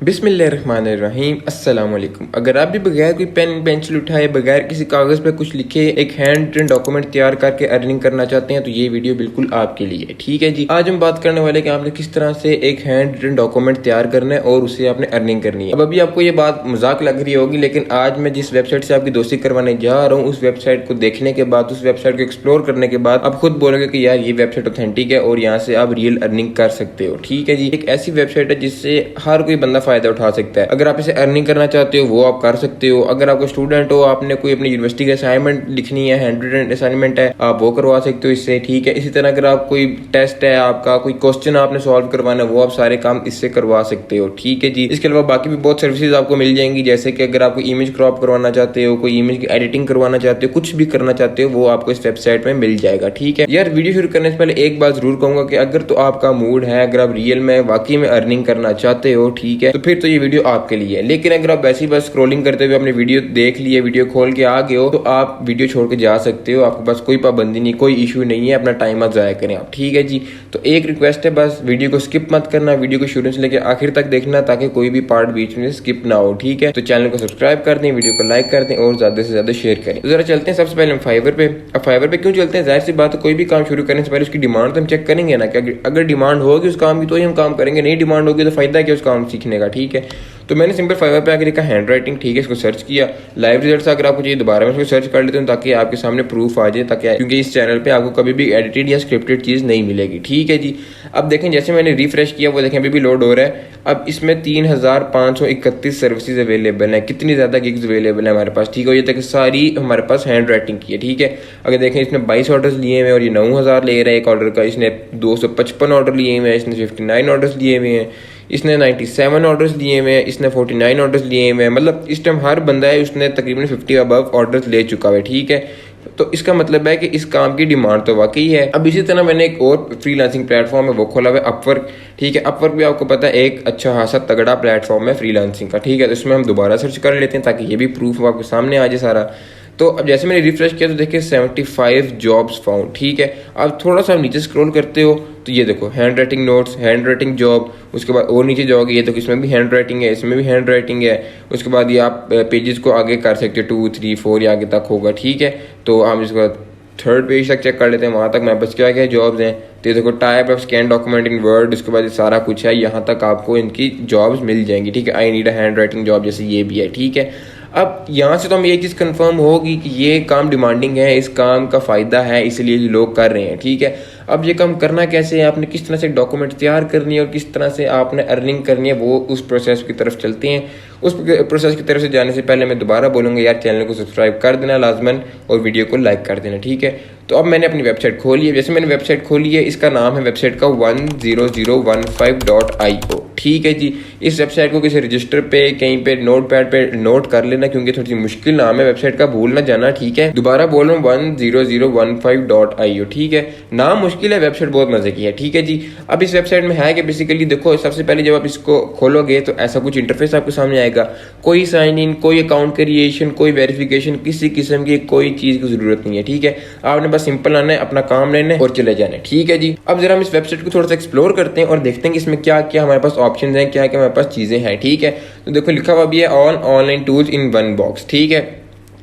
बिस्मिल्लाहिर्रहमानिर्रहीम अस्सलाम वालेकुम। अगर आप भी बगैर कोई पेन पेंसिल उठाए, बगैर किसी कागज़ पे कुछ लिखे एक हैंड रिटन डॉक्यूमेंट तैयार करके अर्निंग करना चाहते हैं तो ये वीडियो बिल्कुल आपके लिए। ठीक है जी, आज हम बात करने वाले कि आपने किस तरह से एक हैंड रिटन डॉक्यूमेंट तैयार करना है और उससे आपने अर्निंग करनी है। अब अभी आपको ये बात मजाक लग रही होगी, लेकिन आज मैं जिस वेबसाइट से आपकी दोस्ती करवाने जा रहा हूँ उस वेबसाइट को देखने के बाद, उस वेबसाइट को एक्सप्लोर करने के बाद आप खुद बोलोगे कि यार ये वेबसाइट ऑथेंटिक है और यहाँ से आप रियल अर्निंग कर सकते हो। ठीक है जी, एक ऐसी वेबसाइट है जिससे हर कोई बंदा फायदा उठा सकता है। अगर आप इसे अर्निंग करना चाहते हो वो आप कर सकते हो। अगर आपको स्टूडेंट हो, आपने कोई अपनी यूनिवर्सिटी की असाइनमेंट लिखनी है, हैंड रिटन असाइनमेंट है, आप वो करवा सकते हो इससे। ठीक है, इसी तरह अगर आप कोई टेस्ट है, आपका कोई क्वेश्चन आपने सॉल्व करवाना है, वो आप सारे काम इससे करवा सकते हो। ठीक है जी, इसके अलावा बाकी भी बहुत सर्विसेज आपको मिल जाएंगी, जैसे कि अगर आपको इमेज क्रॉप करवाना चाहते हो, कोई इमेज की एडिटिंग करवाना चाहते हो, कुछ भी करना चाहते हो, वो आपको इस वेबसाइट में मिल जाएगा। ठीक है यार, वीडियो शुरू करने से पहले एक बात जरूर कहूंगा कि अगर तो आपका मूड है, अगर आप रियल में वाकई में अर्निंग करना चाहते हो, ठीक है, तो फिर तो ये वीडियो आपके लिए है। लेकिन अगर आप वैसे ही बस स्क्रॉलिंग करते हुए अपनी वीडियो देख लिए, वीडियो खोल के आ गए हो, तो आप वीडियो छोड़ के जा सकते हो। आपके पास कोई पाबंदी नहीं, कोई इशू नहीं है, अपना टाइम मत जाया करें आप। ठीक है जी, तो एक रिक्वेस्ट है, बस वीडियो को स्किप मत करना, वीडियो को शुरू से लेकर आखिर तक देखना ताकि कोई भी पार्ट बीच में स्किप ना हो। ठीक है, तो चैनल को सब्सक्राइब कर दें, वीडियो को लाइक कर दें और ज्यादा से ज्यादा शेयर करें। तो जरा चलते हैं सबसे पहले हम फाइवर पे। अब फाइवर पे क्यों चलते हैं? जाहिर सी बात है, कोई भी काम शुरू करने से पहले उसकी डिमांड तो हम चेक करेंगे ना, कि अगर डिमांड होगी उस काम की तो ही हम काम करेंगे, नहीं डिमांड होगी तो फायदा क्या उस काम सीखने का। ठीक है, तो मैंने सिंपल फाइवर पे आके लिखा हैंड राइटिंग। ठीक है, इसको सर्च किया, लाइव रिजल्ट्स अगर आपको चाहिए दोबारा मैं इसको सर्च कर लेते हूँ ताकि आपके सामने प्रूफ आ जाए, ताकि क्योंकि इस चैनल पे आपको कभी भी एडिटेड या स्क्रिप्टेड चीज़ नहीं मिलेगी। ठीक है जी, अब देखें जैसे मैंने रिफ्रेश किया वो देखें अभी भी लोड हो रहा है। अब इसमें 3531 सर्विसेज अवेलेबल है। कितनी ज़्यादा गिग्स अवेलेबल है हमारे पास। ठीक है, ये तक सारी हमारे पास हैंड राइटिंग की है। ठीक है, अगर देखें इसने 22 ऑर्डर्स लिए हुए और ये 9000 ले रहा है एक ऑर्डर का। इसने 255 ऑर्डर लिए हुए हैं, इसने 59 ऑर्डर्स लिए हुए हैं, इसने 97 ऑर्डर्स लिए हुए हैं, इसने 49 ऑर्डर्स लिए हुए हैं। मतलब इस टाइम हर बंदा है उसने तकरीबन 50 अबव ऑर्डर्स ले चुका है। ठीक है, तो इसका मतलब है कि इस काम की डिमांड तो वाकई है। अब इसी तरह मैंने एक और फ्रीलांसिंग प्लेटफॉर्म है वो खोला हुआ है, अपवर्क। ठीक है, अपवर्क भी आपको पता है एक अच्छा खासा तगड़ा प्लेटफॉर्म है फ्रीलांसिंग का। ठीक है, तो इसमें हम दोबारा सर्च कर लेते हैं ताकि ये भी प्रूफ आपके सामने आ जाए सारा। तो अब जैसे मैंने रिफ्रेश किया तो देखिए 75 जॉब्स फाउंड। ठीक है, अब थोड़ा सा नीचे स्क्रॉल करते हो तो ये देखो hand writing notes, hand writing job, उसके बाद और नीचे जाओगे ये देखो इसमें भी हैंड राइटिंग है, इसमें भी हैंड राइटिंग है। उसके बाद ये आप पेजेस को आगे कर सकते हो, 2 3 4 या आगे तक होगा। ठीक है, तो हम इसके बाद थर्ड पेज तक चेक कर लेते हैं, वहाँ तक मेरे पास क्या क्या जॉब्स हैं। तो ये देखो type of scan document in word, उसके बाद ये सारा कुछ है, यहाँ तक आपको इनकी जॉब्स मिल जाएंगी। ठीक है, I need a hand writing job जैसे ये भी है। ठीक है, अब यहाँ से तो हम ये चीज़ कंफर्म होगी कि ये काम डिमांडिंग है, इस काम का फ़ायदा है, इसलिए ये लोग कर रहे हैं। ठीक है, अब ये काम करना कैसे है, आपने किस तरह से डॉक्यूमेंट तैयार करनी है और किस तरह से आपने अर्निंग करनी है, वो उस प्रोसेस की तरफ चलते हैं। उस प्रोसेस की तरफ से जाने से पहले मैं दोबारा बोलूँगा यार चैनल को सब्सक्राइब कर देना लाजमन और वीडियो को लाइक कर देना। ठीक है, तो अब मैंने अपनी वेबसाइट खोली है। जैसे मैंने वेबसाइट खोली है, इसका नाम है वेबसाइट का 10015.io। ठीक है जी, इस वेबसाइट को किसी रजिस्टर पे कहीं पे नोट पैड पे नोट कर लेना क्योंकि थोड़ी सी मुश्किल नाम है वेबसाइट का, भूल ना जाना। ठीक है, दोबारा बोल रहा हूँ 10015.io। ठीक है, नाम मुश्किल है, वेबसाइट बहुत मजे की है। ठीक है जी, अब इस वेबसाइट में है कि बेसिकली देखो सबसे पहले जब आप इसको खोलोगे तो ऐसा कुछ इंटरफेस आपके सामने आएगा। कोई साइन इन, कोई अकाउंट क्रिएशन, कोई वेरिफिकेशन, किसी किस्म की कोई चीज की जरूरत नहीं है। ठीक है, आपने बस सिंपल आना है, अपना काम लेना है और चले जाना है। ठीक है जी, अब जरा हम इस वेबसाइट को थोड़ा सा एक्सप्लोर करते हैं और देखते हैं कि इसमें क्या क्या हमारे पास ऑप्शन हैं, क्या क्या हमारे पास चीजें हैं। ठीक है, तो देखो लिखा हुआ भी है all online tools in one box. ठीक है,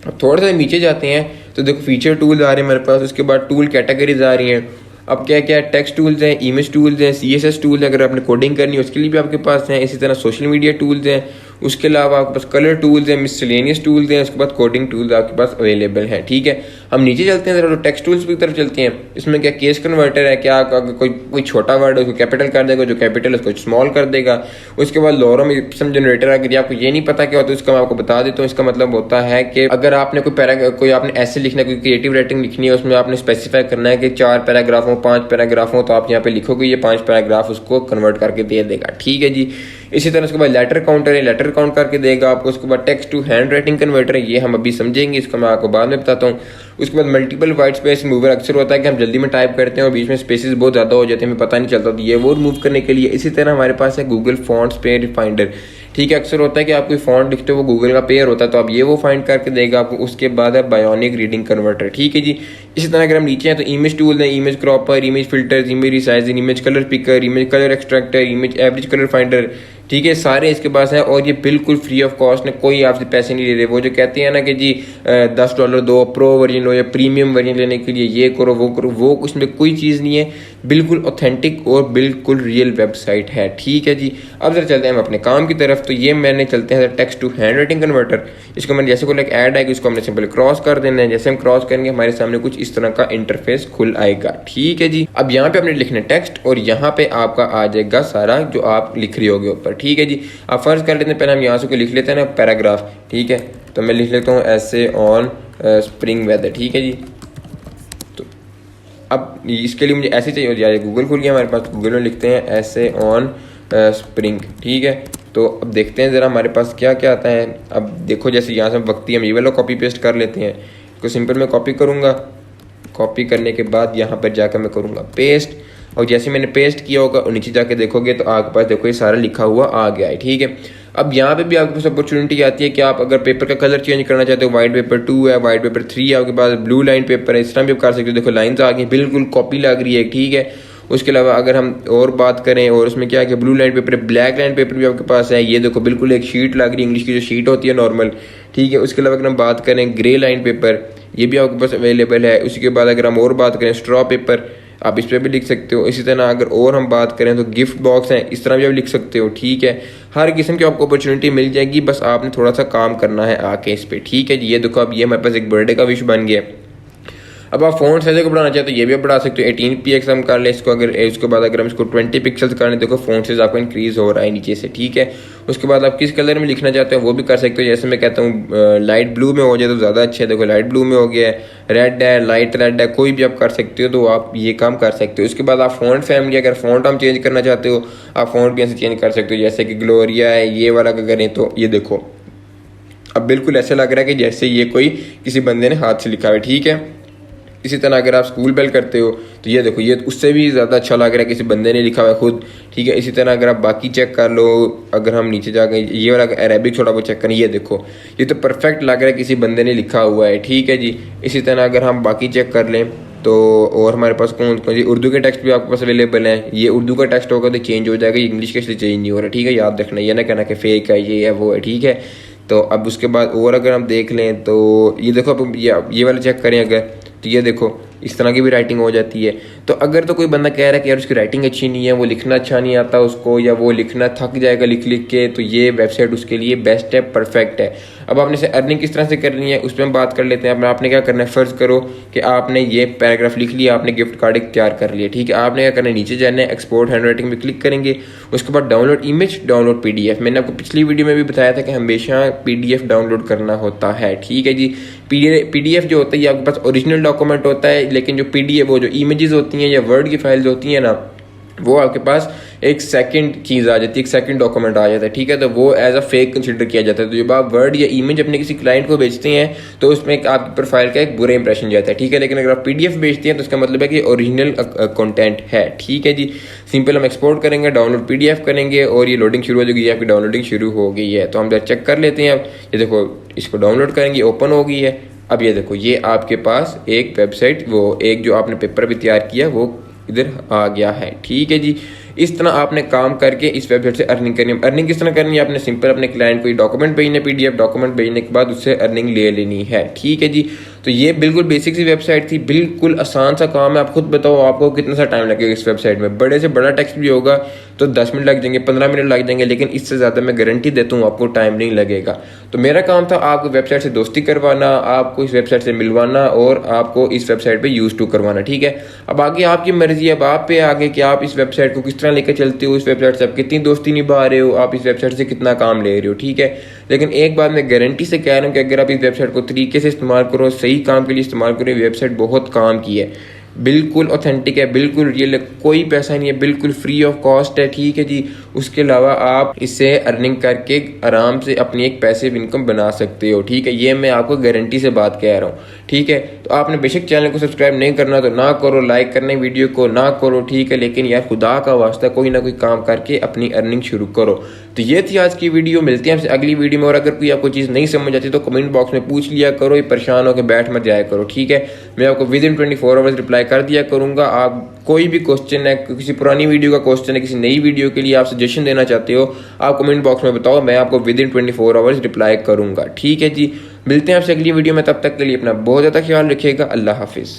अब थोड़ा सा नीचे जाते हैं तो देखो फीचर टूल्स आ रहे हैं मेरे पास, उसके बाद टूल कैटेगरीज आ रही हैं। अब क्या क्या टेक्स्ट टूल्स हैं, इमेज टूल्स हैं, CSS टूल्स हैं, अगर आपने कोडिंग करनी है उसके लिए भी आपके पास हैं। इसी तरह सोशल मीडिया टूल्स हैं, उसके अलावा आपके पास कलर टूल्स हैं, मिसलेनियस टूल्स हैं, उसके बाद कोडिंग टूल्स आपके पास अवेलेबल हैं। ठीक है, हम नीचे चलते हैं जरा, तो टेक्स्ट टूल्स की तरफ चलते हैं। इसमें क्या केस कन्वर्टर है, क्या कोई छोटा वर्ड है उसको कैपिटल कर देगा, जो कैपिटल है उसको स्मॉल कर देगा। उसके बाद लॉरम इप्सम जनरेटर, अगर आपको ये नहीं पता क्या होता है उसका मैं आपको बता देता हूँ। इसका मतलब होता है कि अगर आपने कोई आपने ऐसे लिखना है, कोई क्रिएटिव राइटिंग लिखनी है, उसमें आपने स्पेसिफाई करना है कि 4 पैराग्राफ हो, 5 पैराग्राफ हो, तो आप यहाँ पे लिखोगे ये 5 पैराग्राफ उसको कन्वर्ट करके दे देगा। ठीक है जी, इसी तरह उसके बाद लेटर काउंटर है, लेटर काउंट करके देगा आपको। उसके बाद text to handwriting converter है, ये हम अभी समझेंगे, इसको मैं आपको बाद में बताता हूँ। उसके बाद मल्टीपल वाइट स्पेस रिमूवर, अक्सर होता है कि हम जल्दी में टाइप करते हैं और बीच में स्पेसेस बहुत ज़्यादा हो जाते हैं, हमें पता नहीं चलता, तो ये वो रिमूव करने के लिए। इसी तरह हमारे पास है गूगल फॉन्ट्स पेयर फाइंडर। ठीक है, अक्सर होता है कि आप कोई फॉन्ट लिखते हो वो गूगल का पेयर होता है, तो आप ये वो फाइंड करके देगा आपको। उसके बाद है बायोनिक रीडिंग कन्वर्टर। ठीक है जी, इसी तरह अगर हम नीचे हैं तो इमेज टूल है, image cropper, image filters, image resizing, image colour picker, image colour extractor, image average colour finder, ठीक है, सारे इसके पास है और ये बिल्कुल फ्री ऑफ कॉस्ट है, कोई आपसे पैसे नहीं ले रहे। वो जो कहते हैं ना कि जी $10 दो, प्रो वर्जन लो या प्रीमियम वर्जन लेने के लिए ये करो वो करो, वो उसमें कोई चीज़ नहीं है, बिल्कुल ऑथेंटिक और बिल्कुल रियल वेबसाइट है। ठीक है जी, अब जरा चलते हैं हम अपने काम की तरफ। तो ये मैंने चलते हैं text to handwriting converter. इसको मैंने जैसे कोई एक ऐड आएगी उसको हमने सिंपल क्रॉस कर देना है। जैसे हम क्रॉस करेंगे हमारे सामने कुछ इस तरह का इंटरफेस खुल आएगा। ठीक है जी, अब यहाँ पे आपने लिखना टेक्स्ट और यहाँ पे आपका आ जाएगा सारा जो आप लिख रही होगे ऊपर। ठीक है जी, अब फर्ज कर लेते हैं पहले हम यहाँ से कोई लिख लेते हैं ना पैराग्राफ। ठीक है, तो मैं लिख लेता हूँ ऐसे ऑन स्प्रिंग वेदर। ठीक है जी, तो अब इसके लिए मुझे ऐसे चाहिए हो जाए, गूगल खुल गया हमारे पास, गूगल में लिखते हैं ऐसे ऑन स्प्रिंग। ठीक है, तो अब देखते हैं ज़रा हमारे पास क्या क्या आता है। अब देखो जैसे यहाँ से वक्ती हम ये वाला कॉपी पेस्ट कर लेते हैं, इसको सिंपल मैं कॉपी करूँगा, कॉपी करने के बाद यहाँ पर जाकर मैं करूँगा पेस्ट, और जैसे मैंने पेस्ट किया होगा और नीचे जाके देखोगे तो आपके पास देखो ये सारा लिखा हुआ आ गया है। ठीक है, अब यहाँ पे भी आपके पास अपॉर्चुनिटी आती है कि आप अगर पेपर का कलर चेंज करना चाहते हो, वाइट पेपर 2 है, वाइट पेपर 3 है आपके पास, ब्लू लाइन पेपर है, इस तरह भी आप कर सकते हो। देखो लाइन्स आ गई, बिल्कुल कॉपी लग रही है। ठीक है, उसके अलावा अगर हम और बात करें और उसमें क्या है कि ब्लू लाइन पेपर है, ब्लैक लाइन पेपर भी आपके पास है, ये देखो बिल्कुल एक शीट लग रही है, इंग्लिश की जो शीट होती है नॉर्मल। ठीक है, उसके अलावा अगर हम बात करें ग्रे लाइन पेपर, ये भी आपके पास अवेलेबल है। उसके बाद अगर हम और बात करें स्ट्रॉ पेपर, आप इस पर भी लिख सकते हो। इसी तरह अगर और हम बात करें तो गिफ्ट बॉक्स है, इस तरह भी आप लिख सकते हो। ठीक है, हर किस्म की आपको अपॉर्चुनिटी मिल जाएगी, बस आपने थोड़ा सा काम करना है आके इस पर। ठीक है जी, ये देखो अब ये हमारे पास एक बर्थडे का विश बन गया। अब आप फ़ॉन्ट साइज़ को बढ़ाना चाहते हो ये भी आप बढ़ा सकते हो, 18px हम कर लें इसको। अगर इसके बाद अगर हम इसको 20 पिक्सल्स कर लें, देखो फ़ॉन्ट साइज़ आपका इंक्रीज़ हो रहा है नीचे से। ठीक है, उसके बाद आप किस कलर में लिखना चाहते हो वो भी कर सकते हो। जैसे मैं कहता हूँ लाइट ब्लू में हो जाए तो ज़्यादा अच्छा है, देखो लाइट ब्लू में हो गया है, रेड है, लाइट रेड है, कोई भी आप कर सकते हो, तो आप ये काम कर सकते हो। उसके बाद आप फ़ॉन्ट फैमिली, अगर फ़ॉन्ट हम चेंज करना चाहते हो आप फ़ॉन्ट भी ऐसे चेंज कर सकते हो। जैसे कि ग्लोरिया है, ये वाला का करें तो ये देखो अब बिल्कुल ऐसा लग रहा है कि जैसे ये कोई किसी बंदे ने हाथ से लिखा है। ठीक है, इसी तरह अगर आप स्कूल बेल करते हो तो ये देखो ये उससे भी ज़्यादा अच्छा लग रहा है, किसी बंदे ने लिखा हुआ है खुद। ठीक है, इसी तरह अगर आप बाकी चेक कर लो, अगर हम नीचे जाकर ये वाला अरेबिक थोड़ा बहुत चेक करें, ये देखो ये तो परफेक्ट लग रहा है किसी बंदे ने लिखा हुआ है। ठीक है जी, इसी तरह अगर हम बाकी चेक कर लें तो और हमारे पास कौन कौन सी उर्दू के टेक्स्ट भी आपके पास अवेलेबल हैं। ये उर्दू का टेक्स्ट होगा तो चेंज हो जाएगा, इंग्लिश के इसलिए चेंज नहीं हो रहा। ठीक है, याद रखना, ये ना कहना कि फेक है, ये है वो है। ठीक है, तो अब उसके बाद और अगर हम देख लें तो ये देखो अब ये वाला चेक करें अगर, तो ये देखो इस तरह की भी राइटिंग हो जाती है। तो अगर तो कोई बंदा कह रहा है कि यार उसकी राइटिंग अच्छी नहीं है, वो लिखना अच्छा नहीं आता उसको, या वो लिखना थक जाएगा लिख लिख के, तो ये वेबसाइट उसके लिए बेस्ट है, परफेक्ट है। अब आपने से अर्निंग किस तरह से करनी है उस पर हम बात कर लेते हैं। अब आपने क्या करना है, फ़र्ज़ करो कि आपने ये पैराग्राफ लिख लिया, आपने गिफ्ट कार्ड तैयार कर लिया। ठीक है, आपने क्या करना है, नीचे जाना है, एक्सपोर्ट हैंड राइटिंग में क्लिक करेंगे, उसके बाद डाउनलोड इमेज, डाउनलोड PDF। मैंने आपको पिछली वीडियो में भी बताया था कि हमेशा PDF डाउनलोड करना होता है। ठीक है जी, PDF जो होता है ये आपके पास ओरिजिनल डॉक्यूमेंट होता है, लेकिन जो PDF वो जो इमेजेस होती हैं या वर्ड की फाइल्स होती हैं ना, वो आपके पास एक सेकंड चीज़ आ जाती है, एक सेकंड डॉक्यूमेंट आ जाता है। ठीक है, तो वो एज अ फेक कंसिडर किया जाता है। तो जब आप वर्ड या इमेज अपने किसी क्लाइंट को बेचते हैं तो उसमें आपकी प्रोफाइल का एक बुरा इंप्रेशन जाता है। ठीक है, लेकिन अगर आप PDF बेचते हैं तो उसका मतलब है कि ओरिजिनल कंटेंट है। ठीक है जी, सिंपल हम एक्सपोर्ट करेंगे, डाउनलोड PDF करेंगे और ये लोडिंग शुरू हो जाएगी। आपकी डाउनलोडिंग शुरू हो गई है, तो हम जरा चेक कर लेते हैं। अब ये देखो इसको डाउनलोड करेंगे, ओपन हो गई है। अब ये देखो ये आपके पास एक वेबसाइट, वो एक जो आपने पेपर भी तैयार किया वो इधर आ गया है। ठीक है जी, इस तरह आपने काम करके इस वेबसाइट से अर्निंग करनी है। अर्निंग किस तरह करनी है, आपने सिंपल अपने क्लाइंट को डॉक्यूमेंट भेजने, PDF डॉक्यूमेंट भेजने के बाद उससे अर्निंग ले लेनी है। ठीक है जी, तो ये बिल्कुल बेसिक सी वेबसाइट थी, बिल्कुल आसान सा काम है। आप खुद बताओ आपको कितना सा टाइम लगेगा इस वेबसाइट में। बड़े से बड़ा टेक्स्ट भी होगा तो 10 मिनट लग जाएंगे, 15 मिनट लग जाएंगे, लेकिन इससे ज़्यादा मैं गारंटी देता हूँ आपको टाइम नहीं लगेगा। तो मेरा काम था आपको वेबसाइट से दोस्ती करवाना, आपको इस वेबसाइट से मिलवाना और आपको इस वेबसाइट पे यूज टू करवाना। ठीक है, अब आगे आपकी मर्जी है, अब आप पे आगे कि आप इस वेबसाइट को किस तरह लेकर चलते हो, इस वेबसाइट से आप कितनी दोस्ती निभा रहे हो, आप इस वेबसाइट से कितना काम ले रहे हो। ठीक है, लेकिन एक बात मैं गारंटी से कह रहा हूँ कि अगर आप इस वेबसाइट को तरीके से इस्तेमाल करो, सही काम के लिए इस्तेमाल करो, वेबसाइट बहुत काम की है, बिल्कुल ऑथेंटिक है, बिल्कुल रियल है, कोई पैसा नहीं है, बिल्कुल फ्री ऑफ कॉस्ट है। ठीक है जी, उसके अलावा आप इससे अर्निंग करके आराम से अपनी एक पैसिव इनकम बना सकते हो। ठीक है, ये मैं आपको गारंटी से बात कह रहा हूँ। ठीक है, तो आपने बेशक चैनल को सब्सक्राइब नहीं करना तो ना करो, लाइक करने वीडियो को ना करो। ठीक है, लेकिन यार खुदा का वास्ता कोई ना कोई काम करके अपनी अर्निंग शुरू करो। तो ये थी आज की वीडियो, मिलते हैं आपसे अगली वीडियो में। और अगर कोई आपको चीज़ नहीं समझ आती तो कमेंट बॉक्स में पूछ लिया करो, ये परेशान होकर बैठ मत जाया करो, ठीक है। मैं आपको विद इन 24 आवर्स रिप्लाई कर दिया करूँगा। आप कोई भी क्वेश्चन है, किसी पुरानी वीडियो का क्वेश्चन है, किसी नई वीडियो के लिए आप सजेशन देना चाहते हो, आप कमेंट बॉक्स में बताओ, मैं आपको विद इन 24 आवर्स रिप्लाई करूँगा, ठीक है जी। मिलते हैं आपसे अगली वीडियो में, तब तक के लिए अपना बहुत ज़्यादा ख्याल रखिएगा। अल्लाह हाफिज़।